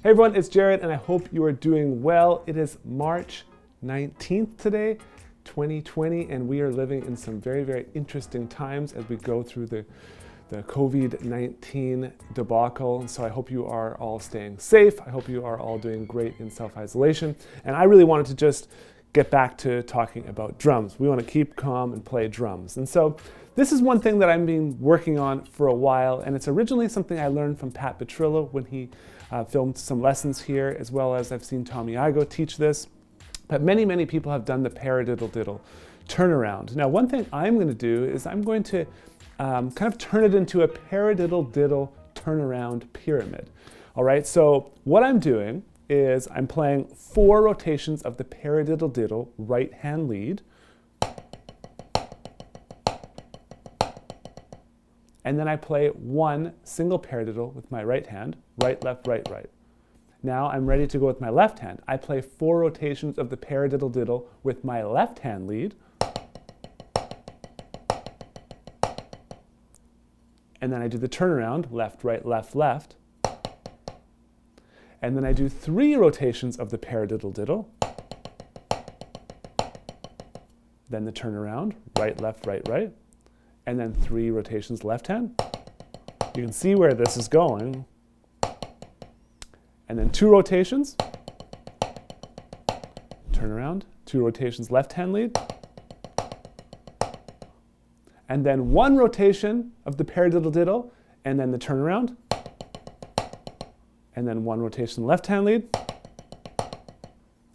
Hey everyone, it's Jared and I hope you are doing well. It is March 19th today, 2020, and we are living in some very, very interesting times as we go through the COVID-19 debacle. And so I hope you are all staying safe. I hope you are all doing great in self-isolation. And I really wanted to just get back to talking about drums. We want to keep calm and play drums. And so this is one thing that I've been working on for a while, and it's originally something I learned from Pat Petrillo when he filmed some lessons here, as well as I've seen Tommy Igoe teach this. But many, many people have done the Paradiddle-Diddle turnaround. Now, one thing I'm going to do is I'm going to kind of turn it into a Paradiddle-Diddle turnaround pyramid. All right, so what I'm doing is I'm playing 4 rotations of the Paradiddle-Diddle right hand lead. And then I play 1 single paradiddle with my right hand, right, left, right, right. Now I'm ready to go with my left hand. I play 4 rotations of the Paradiddle-Diddle with my left hand lead. And then I do the turnaround, left, right, left, left. And then I do 3 rotations of the Paradiddle-Diddle. Then the turnaround, right, left, right, right. And then 3 rotations left hand. You can see where this is going. And then 2 rotations, turn around, 2 rotations left hand lead. And then 1 rotation of the Paradiddle-Diddle, and then the turnaround. And then 1 rotation left hand lead.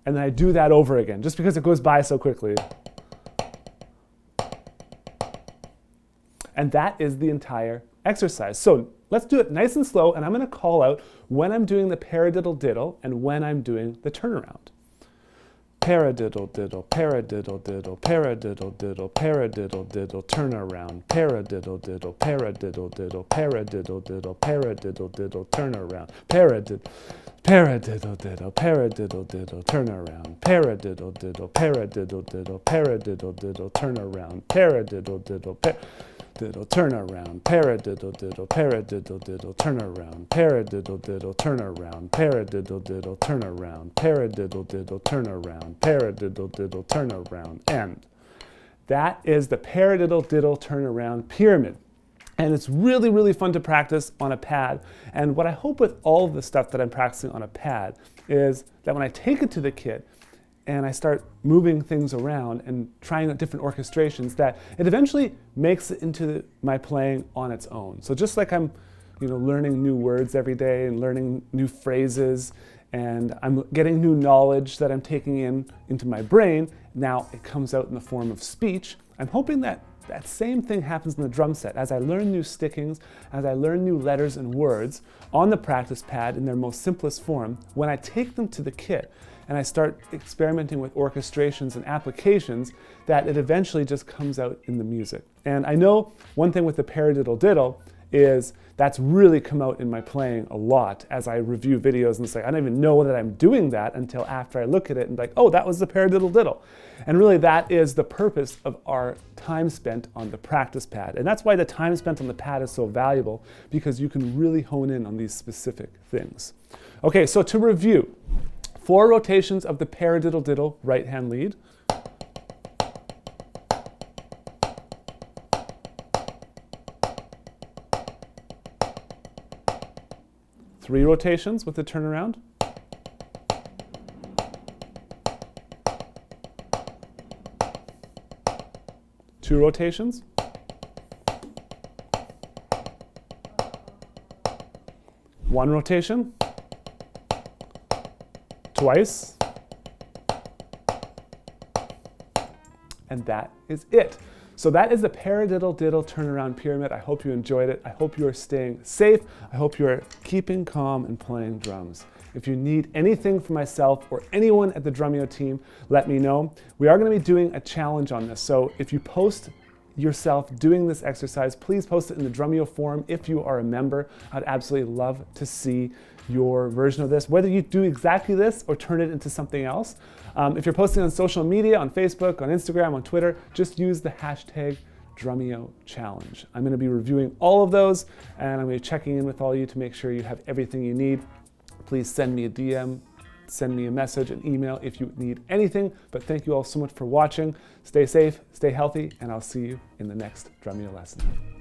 And then I do that over again, just because it goes by so quickly. And that is the entire exercise. So let's do it nice and slow, and I'm going to call out when I'm doing the Paradiddle-Diddle and when I'm doing the turnaround. Paradiddle-Diddle, Paradiddle-Diddle, Paradiddle-Diddle, Paradiddle-Diddle, turnaround. Paradiddle-Diddle, Paradiddle-Diddle, Paradiddle-Diddle, Paradiddle-Diddle, turnaround. Paradiddle-Diddle, Paradiddle-Diddle, turnaround. Paradiddle-Diddle, Paradiddle-Diddle, Paradiddle-Diddle, turnaround. Paradiddle-Diddle, Diddle, turn around, paradiddle-diddle, paradiddle-diddle, turn around, paradiddle-diddle, turn around, paradiddle-diddle, turn around, paradiddle-diddle, turn around, paradiddle-diddle, turn around, end. That is the Paradiddle-Diddle turnaround pyramid. And it's really, really fun to practice on a pad. And what I hope with all of the stuff that I'm practicing on a pad is that when I take it to the kit, and I start moving things around and trying out different orchestrations, that it eventually makes it into my playing on its own. So just like I'm learning new words every day and learning new phrases, and I'm getting new knowledge that I'm taking into my brain, now it comes out in the form of speech. I'm hoping that that same thing happens in the drum set. As I learn new stickings, as I learn new letters and words on the practice pad in their most simplest form, when I take them to the kit, and I start experimenting with orchestrations and applications, that it eventually just comes out in the music. And I know one thing with the Paradiddle-Diddle is that's really come out in my playing a lot as I review videos and say, I don't even know that I'm doing that until after I look at it and be like, oh, that was the Paradiddle-Diddle. And really that is the purpose of our time spent on the practice pad. And that's why the time spent on the pad is so valuable, because you can really hone in on these specific things. Okay, so to review, 4 rotations of the Paradiddle-Diddle right hand lead. Three rotations with the turnaround. Two rotations. One rotation. Twice. And that is it. So that is the Paradiddle-Diddle turnaround pyramid. I hope you enjoyed it. I hope you are staying safe. I hope you are keeping calm and playing drums. If you need anything from myself or anyone at the Drumeo team, let me know. We are going to be doing a challenge on this. So if you post yourself doing this exercise, please post it in the Drumeo forum if you are a member. I'd absolutely love to see your version of this, whether you do exactly this or turn it into something else. If you're posting on social media, on Facebook, on Instagram, on Twitter, just use the hashtag Drumeo Challenge. I'm going to be reviewing all of those, and I'm going to be checking in with all of you to make sure you have everything you need. Please send me a DM, send me a message, an email if you need anything. But thank you all so much for watching. Stay safe, stay healthy, and I'll see you in the next Drumeo lesson.